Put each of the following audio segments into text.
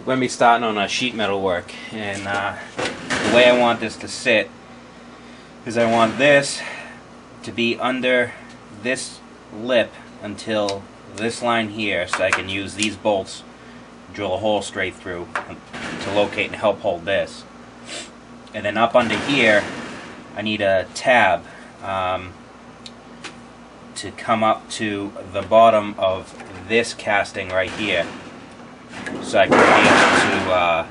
we're going to be starting on sheet metal work, and the way I want this to sit is I want this to be under this lip until this line here, so I can use these bolts, drill a hole straight through to locate and help hold this. And then up under here I need a tab to come up to the bottom of this casting right here, so I can be able to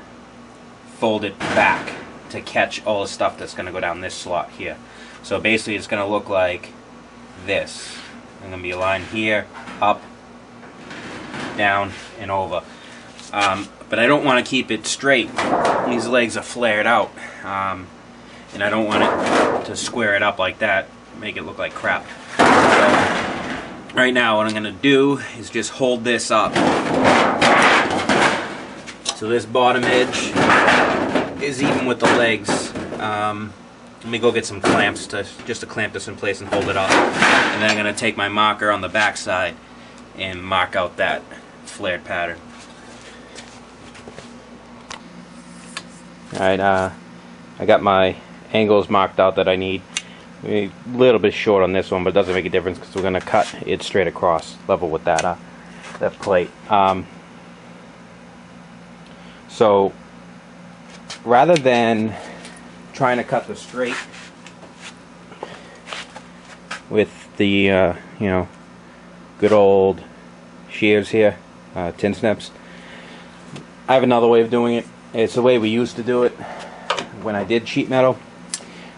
fold it back to catch all the stuff that's going to go down this slot here. So basically it's going to look like this. There's going to be a line here, up, down, and over. But I don't want to keep it straight. These legs are flared out. And I don't want it to square it up like that, make it look like crap. So right now what I'm going to do is just hold this up. So this bottom edge is even with the legs. Let me go get some clamps just to clamp this in place and hold it up. And then I'm going to take my marker on the back side and mark out that flared pattern. Alright, I got my angles marked out that I need. A little bit short on this one, but it doesn't make a difference because we're going to cut it straight across, level with that plate. So rather than trying to cut the straight with the you know, good old shears here, tin snips, I have another way of doing it. It's the way we used to do it when I did sheet metal.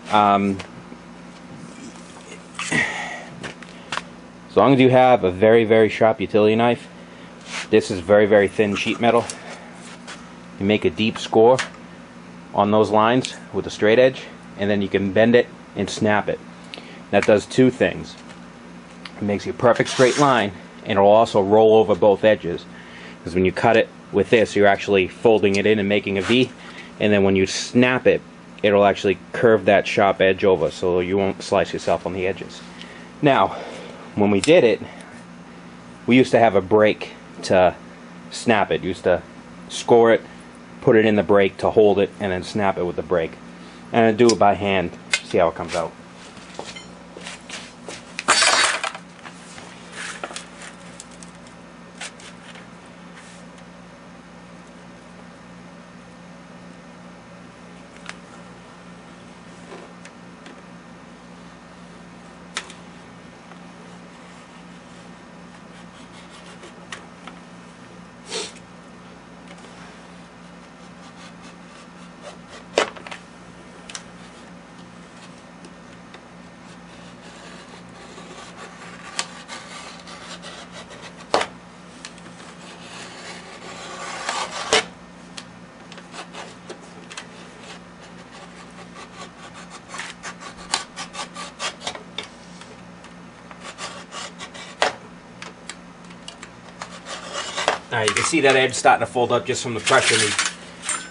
As long as you have a very, very sharp utility knife, this is very, very thin sheet metal. You make a deep score on those lines with a straight edge, and then you can bend it and snap it. That does two things. It makes you a perfect straight line, and it'll also roll over both edges. Because when you cut it with this, you're actually folding it in and making a V, and then when you snap it, it'll actually curve that sharp edge over, so you won't slice yourself on the edges. Now, when we did it, we used to have a brake to snap it. Used to score it, put it in the brake to hold it, and then snap it with the brake. And I do it by hand, see how it comes out. You can see that edge starting to fold up just from the pressure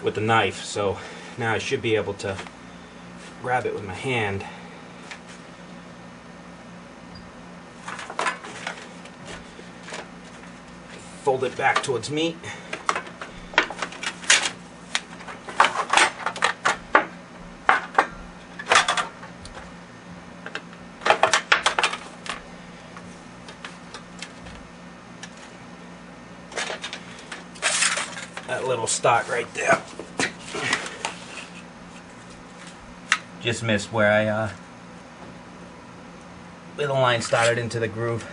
with the knife. So now I should be able to grab it with my hand. Fold it back towards me. That little stock right there just missed where where the line started into the groove.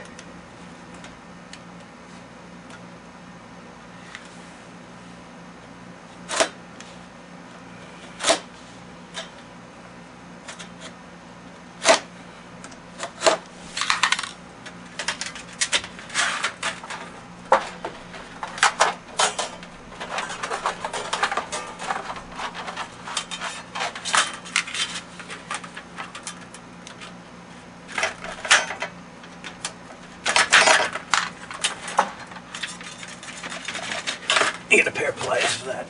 Get a pair of pliers for that.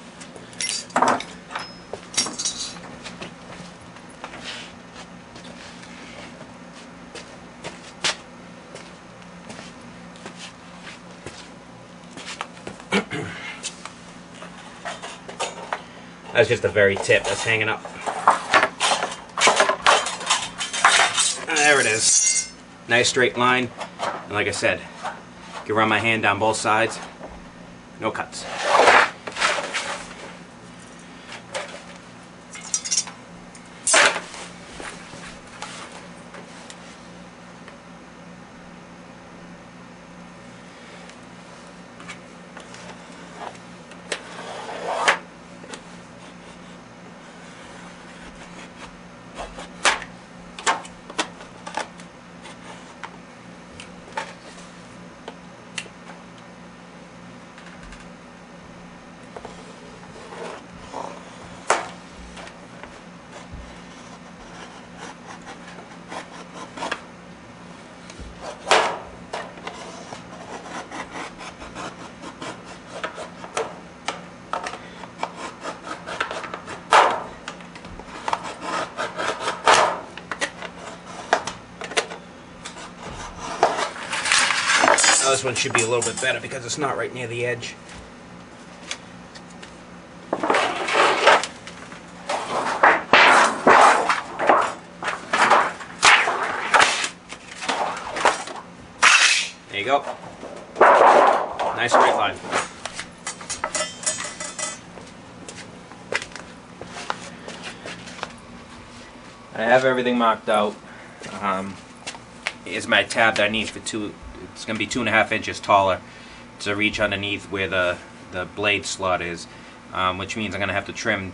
That's just the very tip that's hanging up. There it is. Nice straight line. And like I said, I can run my hand down both sides. No cuts. This one should be a little bit better because it's not right near the edge. There you go. Nice straight line. I have everything marked out. Here's my tab that I need for it's going to be 2.5 inches taller to reach underneath where the blade slot is, which means I'm going to have to trim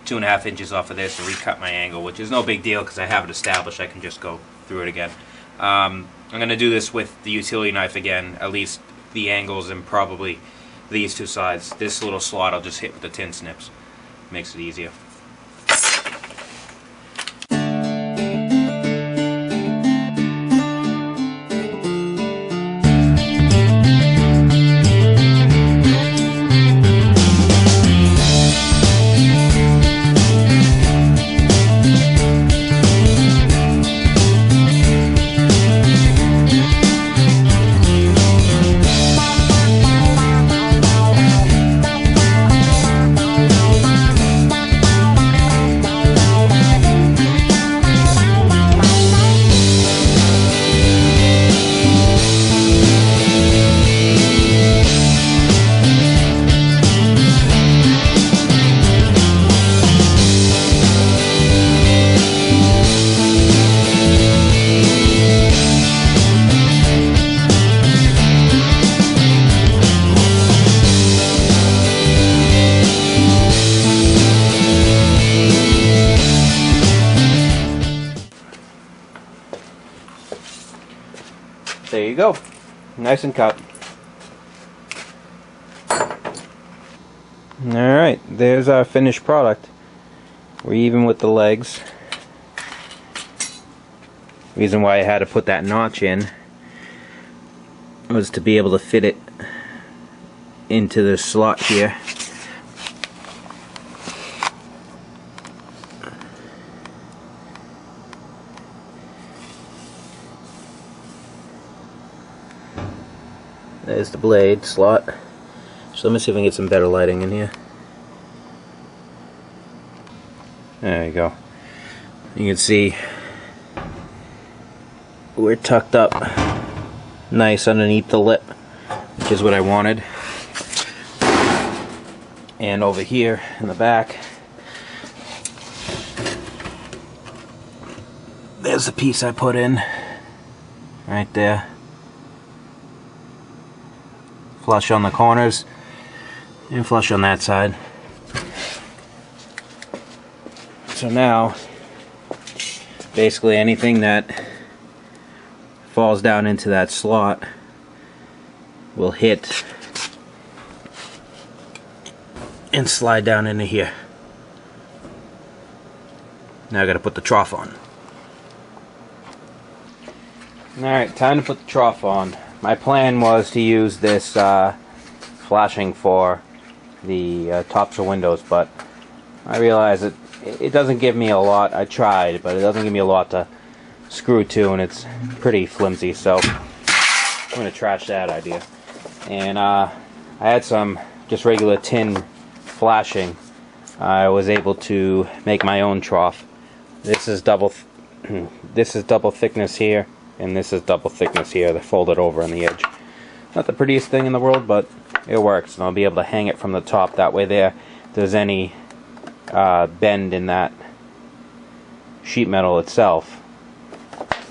2.5 inches off of this and recut my angle, which is no big deal because I have it established. I can just go through it again. I'm going to do this with the utility knife again, at least the angles and probably these two sides. This little slot I'll just hit with the tin snips. Makes it easier. There you go. Nice and cut. Alright, there's our finished product. We're even with the legs. Reason why I had to put that notch in was to be able to fit it into the slot here. There's the blade slot. So let me see if I can get some better lighting in here. There you go. You can see we're tucked up nice underneath the lip, which is what I wanted. And over here in the back, there's the piece I put in right there. Flush on the corners and flush on that side. So now basically anything that falls down into that slot will hit and slide down into here. Now I gotta put the trough on. Alright, time to put the trough on. My plan was to use this flashing for the tops of windows, but I realized that it doesn't give me a lot. I tried, but it doesn't give me a lot to screw to, and it's pretty flimsy, so I'm going to trash that idea. And I had some just regular tin flashing I was able to make my own trough. This is double thickness here, and this is double thickness here. They're folded over on the edge. Not the prettiest thing in the world, but it works, and I'll be able to hang it from the top. That way there's any bend in that sheet metal itself,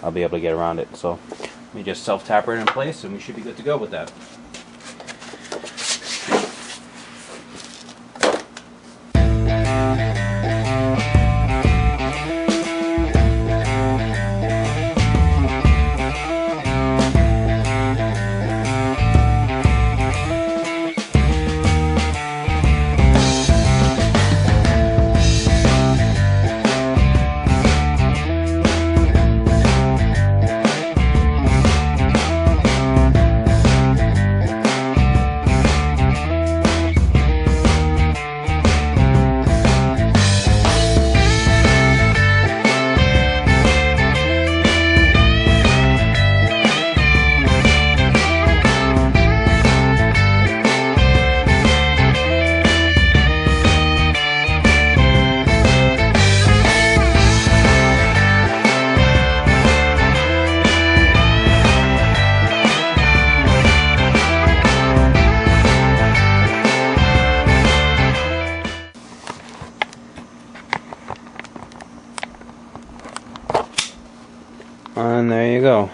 I'll be able to get around it. So let me just self-taper it in place, and we should be good to go with that. And there you go.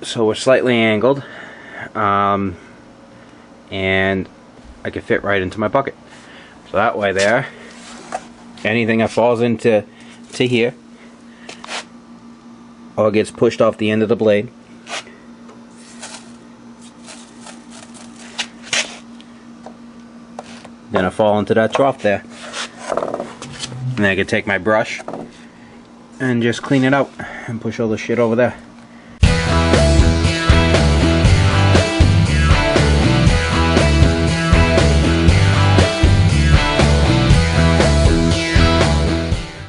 So we're slightly angled, and I can fit right into my bucket. So that way there, anything that falls into here or gets pushed off the end of the blade, then I fall into that trough there. And then I can take my brush and just clean it out and push all the shit over there.